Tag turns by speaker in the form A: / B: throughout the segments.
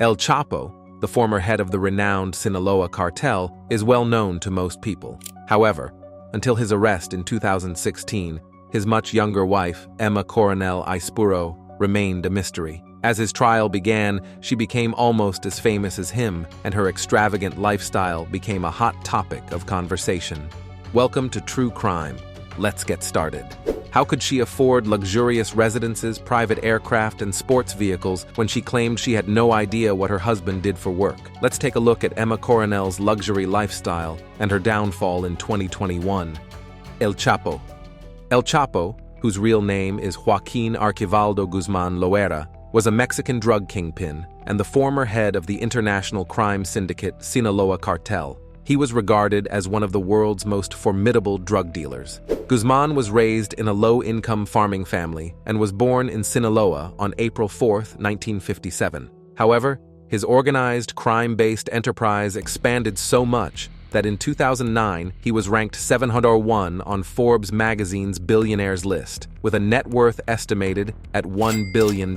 A: El Chapo, the former head of the renowned Sinaloa Cartel, is well known to most people. However, until his arrest in 2016, his much younger wife, Emma Coronel Aispuro, remained a mystery. As his trial began, she became almost as famous as him, and her extravagant lifestyle became a hot topic of conversation. Welcome to True Crime. Let's get started. How could she afford luxurious residences, private aircraft, and sports vehicles when she claimed she had no idea what her husband did for work? Let's take a look at Emma Coronel's luxury lifestyle and her downfall in 2021. El Chapo. El Chapo, whose real name is Joaquín Archivaldo Guzmán Loera, was a Mexican drug kingpin and the former head of the international crime syndicate Sinaloa Cartel. He was regarded as one of the world's most formidable drug dealers. Guzmán was raised in a low-income farming family and was born in Sinaloa on April 4, 1957. However, his organized, crime-based enterprise expanded so much that in 2009 he was ranked 701 on Forbes magazine's billionaires list, with a net worth estimated at $1 billion.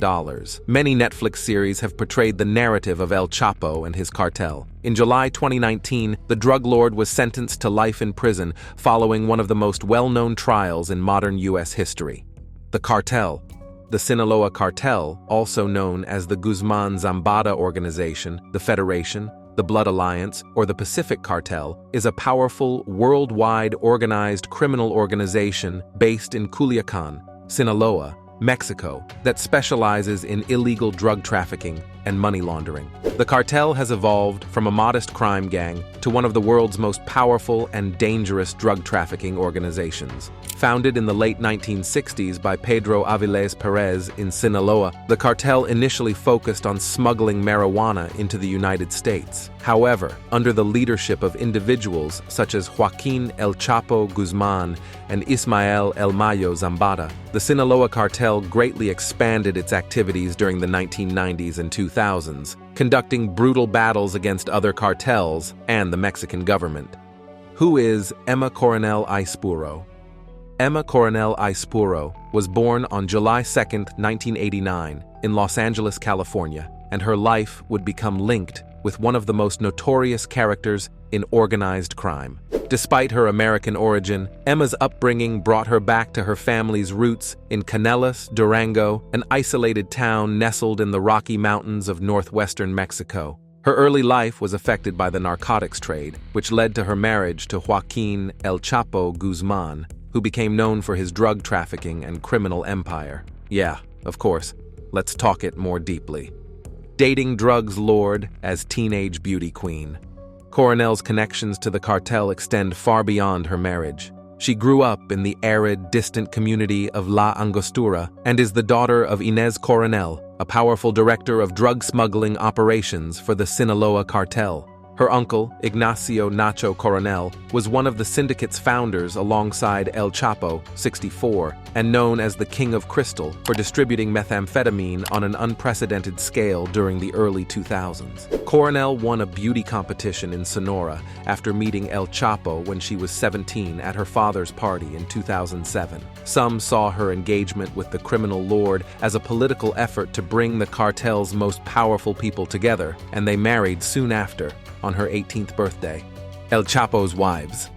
A: Many Netflix series have portrayed the narrative of El Chapo and his cartel. In July 2019, the drug lord was sentenced to life in prison following one of the most well-known trials in modern U.S. history. The cartel, the Sinaloa Cartel, also known as the Guzman Zambada Organization, the Federation, the Blood Alliance, or the Pacific Cartel, is a powerful, worldwide organized criminal organization based in Culiacan, Sinaloa, Mexico, that specializes in illegal drug trafficking and money laundering. The cartel has evolved from a modest crime gang to one of the world's most powerful and dangerous drug trafficking organizations. Founded in the late 1960s by Pedro Avilés Perez in Sinaloa, the cartel initially focused on smuggling marijuana into the United States. However, under the leadership of individuals such as Joaquín El Chapo Guzmán and Ismael El Mayo Zambada, the Sinaloa Cartel greatly expanded its activities during the 1990s and 2000s, conducting brutal battles against other cartels and the Mexican government. Who is Emma Coronel Aispuro? Emma Coronel Aispuro was born on July 2, 1989, in Los Angeles, California, and her life would become linked with one of the most notorious characters in organized crime. Despite her American origin, Emma's upbringing brought her back to her family's roots in Canelas, Durango, an isolated town nestled in the Rocky Mountains of northwestern Mexico. Her early life was affected by the narcotics trade, which led to her marriage to Joaquín El Chapo Guzmán, who became known for his drug trafficking and criminal empire. Yeah, of course, let's talk it more deeply. Dating drugs lord as teenage beauty queen. Coronel's connections to the cartel extend far beyond her marriage. She grew up in the arid, distant community of La Angostura and is the daughter of Inés Coronel, a powerful director of drug smuggling operations for the Sinaloa Cartel. Her uncle, Ignacio Nacho Coronel, was one of the syndicate's founders alongside El Chapo, 64, and known as the King of Crystal for distributing methamphetamine on an unprecedented scale during the early 2000s. Coronel won a beauty competition in Sonora after meeting El Chapo when she was 17 at her father's party in 2007. Some saw her engagement with the criminal lord as a political effort to bring the cartel's most powerful people together, and they married soon after, on her 18th birthday. El Chapo's wives.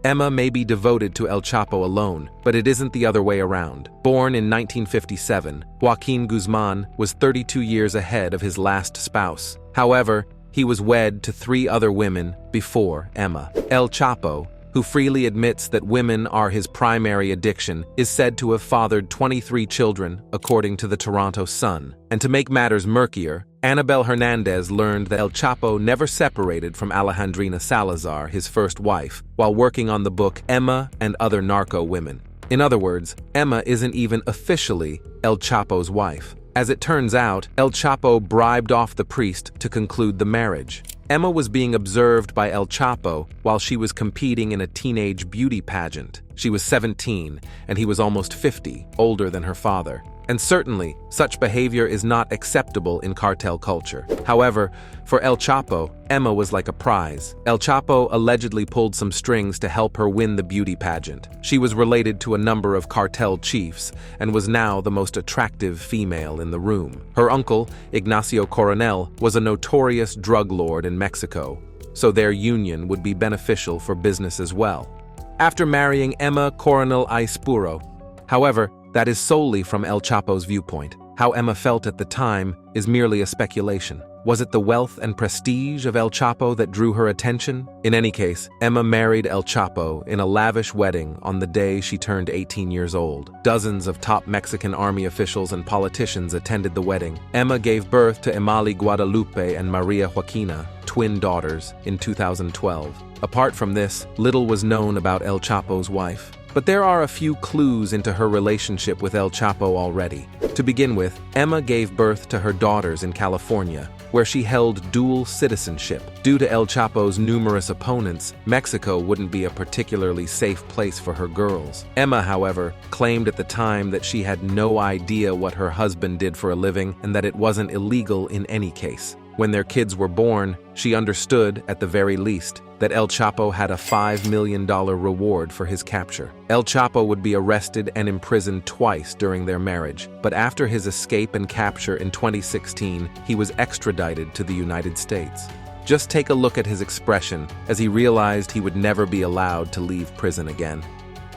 A: Emma may be devoted to El Chapo alone, but it isn't the other way around. Born in 1957, Joaquín Guzmán was 32 years ahead of his last spouse. However, he was wed to 3 other women before Emma. El Chapo, who freely admits that women are his primary addiction, is said to have fathered 23 children, according to the Toronto Sun. And to make matters murkier, Anabel Hernandez learned that El Chapo never separated from Alejandrina Salazar, his first wife, while working on the book Emma and Other Narco Women. In other words, Emma isn't even officially El Chapo's wife. As it turns out, El Chapo bribed off the priest to conclude the marriage. Emma was being observed by El Chapo while she was competing in a teenage beauty pageant. She was 17, and he was almost 50, older than her father. And certainly, such behavior is not acceptable in cartel culture. However, for El Chapo, Emma was like a prize. El Chapo allegedly pulled some strings to help her win the beauty pageant. She was related to a number of cartel chiefs and was now the most attractive female in the room. Her uncle, Ignacio Coronel, was a notorious drug lord in Mexico, so their union would be beneficial for business as well. After marrying Emma Coronel Aispuro, however, that is solely from El Chapo's viewpoint. How Emma felt at the time is merely a speculation. Was it the wealth and prestige of El Chapo that drew her attention? In any case, Emma married El Chapo in a lavish wedding on the day she turned 18 years old. Dozens of top Mexican army officials and politicians attended the wedding. Emma gave birth to Emily Guadalupe and Maria Joaquina, twin daughters, in 2012. Apart from this, little was known about El Chapo's wife. But there are a few clues into her relationship with El Chapo already. To begin with, Emma gave birth to her daughters in California, where she held dual citizenship. Due to El Chapo's numerous opponents, Mexico wouldn't be a particularly safe place for her girls. Emma, however, claimed at the time that she had no idea what her husband did for a living and that it wasn't illegal in any case. When their kids were born, she understood, at the very least, that El Chapo had a $5 million reward for his capture. El Chapo would be arrested and imprisoned twice during their marriage, but after his escape and capture in 2016, he was extradited to the United States. Just take a look at his expression as he realized he would never be allowed to leave prison again.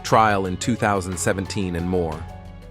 A: Trial in 2017 and more.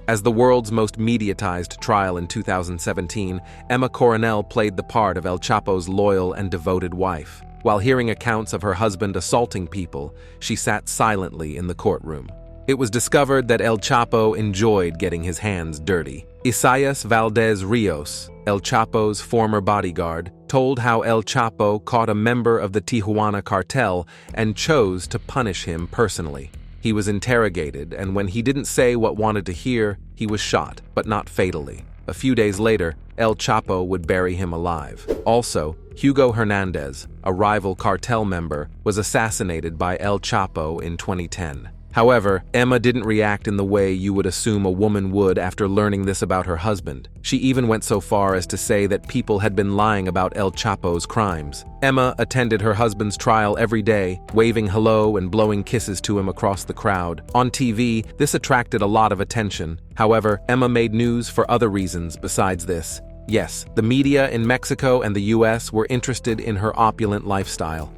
A: As the world's most mediatized trial in 2017, Emma Coronel played the part of El Chapo's loyal and devoted wife. While hearing accounts of her husband assaulting people, she sat silently in the courtroom. It was discovered that El Chapo enjoyed getting his hands dirty. Isaias Valdez Rios, El Chapo's former bodyguard, told how El Chapo caught a member of the Tijuana cartel and chose to punish him personally. He was interrogated, and when he didn't say what wanted to hear, he was shot, but not fatally. A few days later, El Chapo would bury him alive. Also, Hugo Hernandez, a rival cartel member, was assassinated by El Chapo in 2010. However, Emma didn't react in the way you would assume a woman would after learning this about her husband. She even went so far as to say that people had been lying about El Chapo's crimes. Emma attended her husband's trial every day, waving hello and blowing kisses to him across the crowd. On TV, this attracted a lot of attention. However, Emma made news for other reasons besides this. Yes, the media in Mexico and the US were interested in her opulent lifestyle.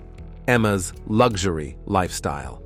A: Emma's luxury lifestyle.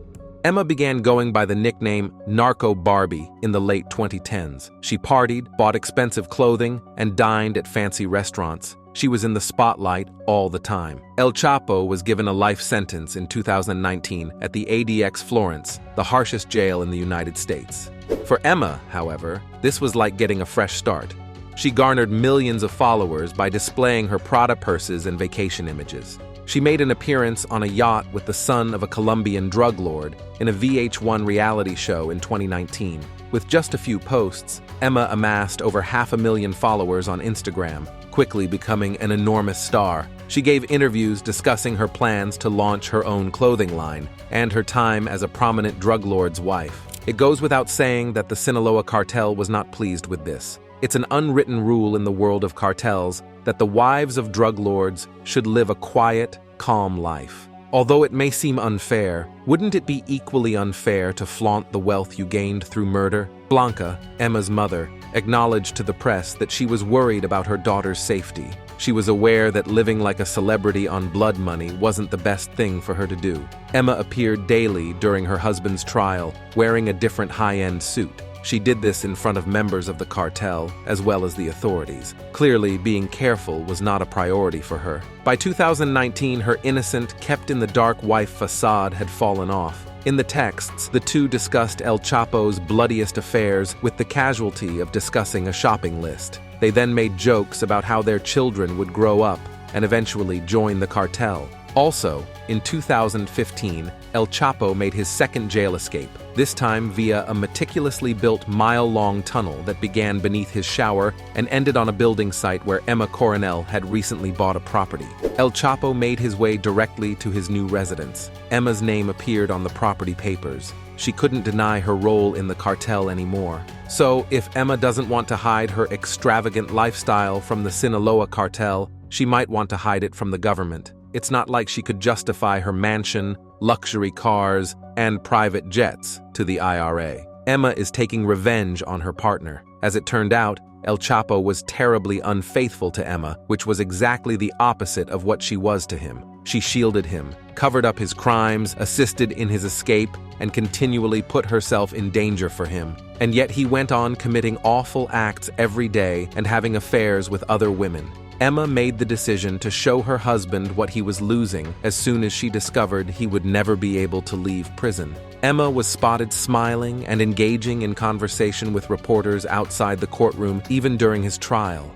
A: Emma began going by the nickname Narco Barbie in the late 2010s. She partied, bought expensive clothing, and dined at fancy restaurants. She was in the spotlight all the time. El Chapo was given a life sentence in 2019 at the ADX Florence, the harshest jail in the United States. For Emma, however, this was like getting a fresh start. She garnered millions of followers by displaying her Prada purses and vacation images. She made an appearance on a yacht with the son of a Colombian drug lord in a VH1 reality show in 2019. With just a few posts, Emma amassed over 500,000 followers on Instagram, quickly becoming an enormous star. She gave interviews discussing her plans to launch her own clothing line and her time as a prominent drug lord's wife. It goes without saying that the Sinaloa Cartel was not pleased with this. It's an unwritten rule in the world of cartels that the wives of drug lords should live a quiet, calm life. Although it may seem unfair, wouldn't it be equally unfair to flaunt the wealth you gained through murder? Blanca, Emma's mother, acknowledged to the press that she was worried about her daughter's safety. She was aware that living like a celebrity on blood money wasn't the best thing for her to do. Emma appeared daily during her husband's trial, wearing a different high-end suit. She did this in front of members of the cartel, as well as the authorities. Clearly, being careful was not a priority for her. By 2019, her innocent, kept-in-the-dark wife facade had fallen off. In the texts, the two discussed El Chapo's bloodiest affairs with the casualty of discussing a shopping list. They then made jokes about how their children would grow up and eventually join the cartel. Also, in 2015, El Chapo made his second jail escape, this time via a meticulously built mile-long tunnel that began beneath his shower and ended on a building site where Emma Coronel had recently bought a property. El Chapo made his way directly to his new residence. Emma's name appeared on the property papers. she couldn't deny her role in the cartel anymore. So, if Emma doesn't want to hide her extravagant lifestyle from the Sinaloa Cartel, she might want to hide it from the government. It's not like she could justify her mansion, luxury cars, and private jets to the IRA. Emma is taking revenge on her partner. As it turned out, El Chapo was terribly unfaithful to Emma, which was exactly the opposite of what she was to him. She shielded him, covered up his crimes, assisted in his escape, and continually put herself in danger for him. And yet he went on committing awful acts every day and having affairs with other women. Emma made the decision to show her husband what he was losing as soon as she discovered he would never be able to leave prison. Emma was spotted smiling and engaging in conversation with reporters outside the courtroom even during his trial.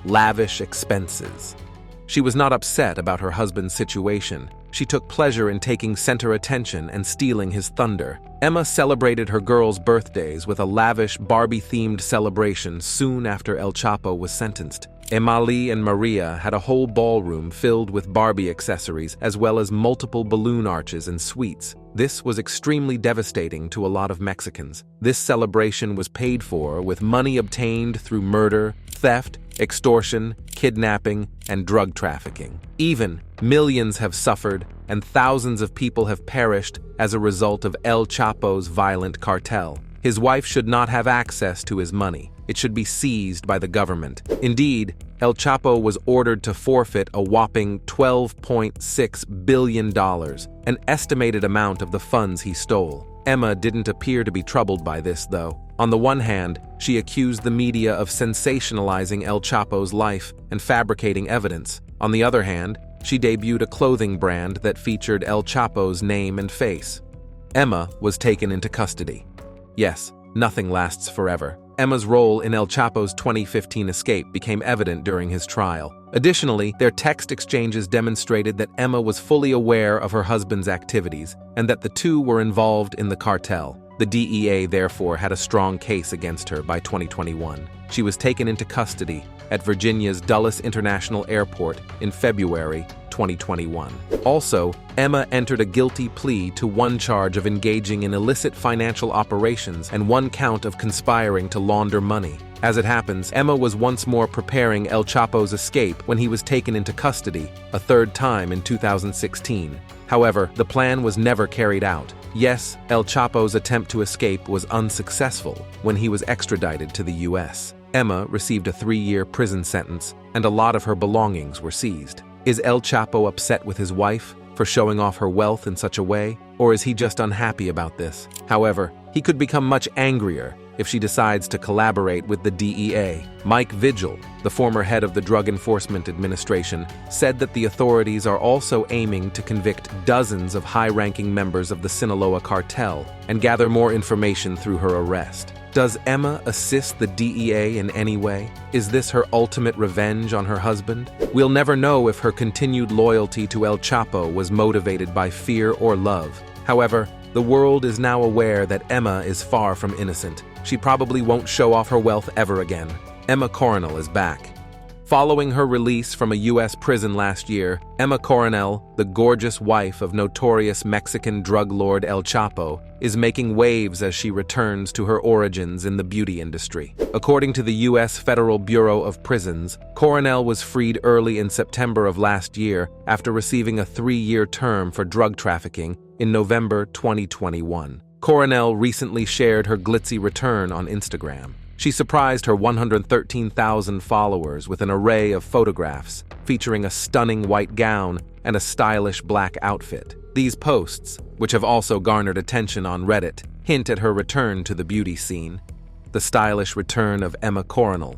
A: Lavish expenses. She was not upset about her husband's situation. She took pleasure in taking center attention and stealing his thunder. Emma celebrated her girls' birthdays with a lavish Barbie-themed celebration soon after El Chapo was sentenced. Emily and Maria had a whole ballroom filled with Barbie accessories as well as multiple balloon arches and sweets. This was extremely devastating to a lot of Mexicans. This celebration was paid for with money obtained through murder, theft, extortion, kidnapping, and drug trafficking. Even millions have suffered and thousands of people have perished as a result of El Chapo's violent cartel. His wife should not have access to his money. It should be seized by the government. Indeed, El Chapo was ordered to forfeit a whopping $12.6 billion, an estimated amount of the funds he stole. Emma didn't appear to be troubled by this, though. On the one hand, she accused the media of sensationalizing El Chapo's life and fabricating evidence. On the other hand, she debuted a clothing brand that featured El Chapo's name and face. Emma was taken into custody. Yes, nothing lasts forever. Emma's role in El Chapo's 2015 escape became evident during his trial. Additionally, their text exchanges demonstrated that Emma was fully aware of her husband's activities and that the two were involved in the cartel. The DEA therefore had a strong case against her by 2021. She was taken into custody at Virginia's Dulles International Airport in February 2021. Also, Emma entered a guilty plea to one charge of engaging in illicit financial operations and one count of conspiring to launder money. As it happens, Emma was once more preparing El Chapo's escape when he was taken into custody, a third time in 2016. However, the plan was never carried out. Yes, El Chapo's attempt to escape was unsuccessful when he was extradited to the U.S. Emma received a 3-year prison sentence, and a lot of her belongings were seized. Is El Chapo upset with his wife for showing off her wealth in such a way, or is he just unhappy about this? However, he could become much angrier if she decides to collaborate with the DEA. Mike Vigil, the former head of the Drug Enforcement Administration, said that the authorities are also aiming to convict dozens of high-ranking members of the Sinaloa Cartel and gather more information through her arrest. Does Emma assist the DEA in any way? Is this her ultimate revenge on her husband? We'll never know if her continued loyalty to El Chapo was motivated by fear or love. However, the world is now aware that Emma is far from innocent. She probably won't show off her wealth ever again. Emma Coronel is back. Following her release from a U.S. prison last year, Emma Coronel, the gorgeous wife of notorious Mexican drug lord El Chapo, is making waves as she returns to her origins in the beauty industry. According to the U.S. Federal Bureau of Prisons, Coronel was freed early in September of last year after receiving a 3-year term for drug trafficking in November 2021. Coronel recently shared her glitzy return on Instagram. She surprised her 113,000 followers with an array of photographs featuring a stunning white gown and a stylish black outfit. These posts, which have also garnered attention on Reddit, hint at her return to the beauty scene. The stylish return of Emma Coronel.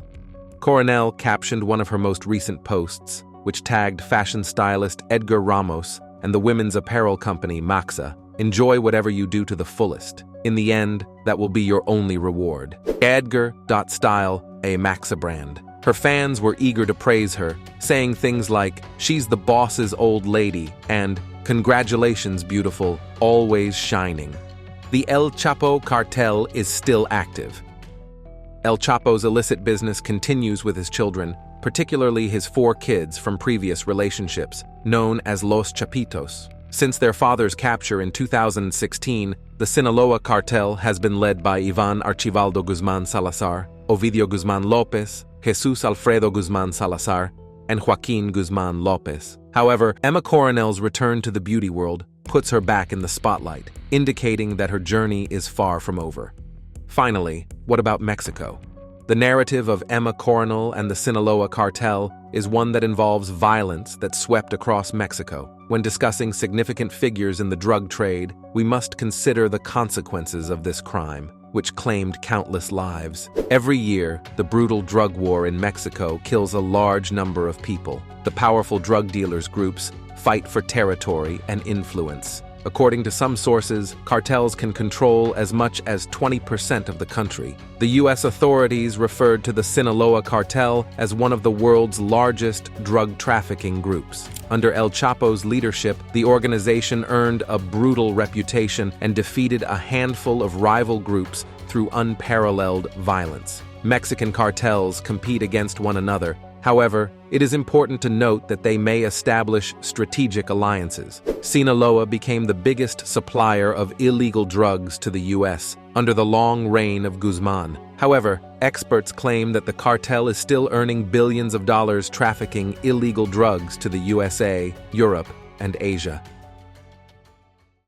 A: Coronel captioned one of her most recent posts, which tagged fashion stylist Edgar Ramos and the women's apparel company Maxa. Enjoy whatever you do to the fullest. In the end, that will be your only reward. Edgar.style, a Maxa brand. Her fans were eager to praise her, saying things like, "She's the boss's old lady," and "Congratulations, beautiful, always shining." The El Chapo cartel is still active. El Chapo's illicit business continues with his children, particularly his 4 kids from previous relationships, known as Los Chapitos. Since their father's capture in 2016, The Sinaloa Cartel has been led by Joaquín Archivaldo Guzmán Salazar, Ovidio Guzmán López, Jesús Alfredo Guzmán Salazar, and Joaquín Guzmán López. However, Emma Coronel's return to the beauty world puts her back in the spotlight, indicating that her journey is far from over. Finally, what about Mexico? The narrative of Emma Coronel and the Sinaloa Cartel is one that involves violence that swept across Mexico. When discussing significant figures in the drug trade, we must consider the consequences of this crime, which claimed countless lives. Every year, the brutal drug war in Mexico kills a large number of people. The powerful drug dealers groups fight for territory and influence. According to some sources, cartels can control as much as 20% of the country. The U.S. authorities referred to the Sinaloa Cartel as one of the world's largest drug trafficking groups. Under El Chapo's leadership, the organization earned a brutal reputation and defeated a handful of rival groups through unparalleled violence. Mexican cartels compete against one another. However, it is important to note that they may establish strategic alliances. Sinaloa became the biggest supplier of illegal drugs to the U.S. under the long reign of Guzman. However, experts claim that the cartel is still earning billions of dollars trafficking illegal drugs to the USA, Europe, and Asia.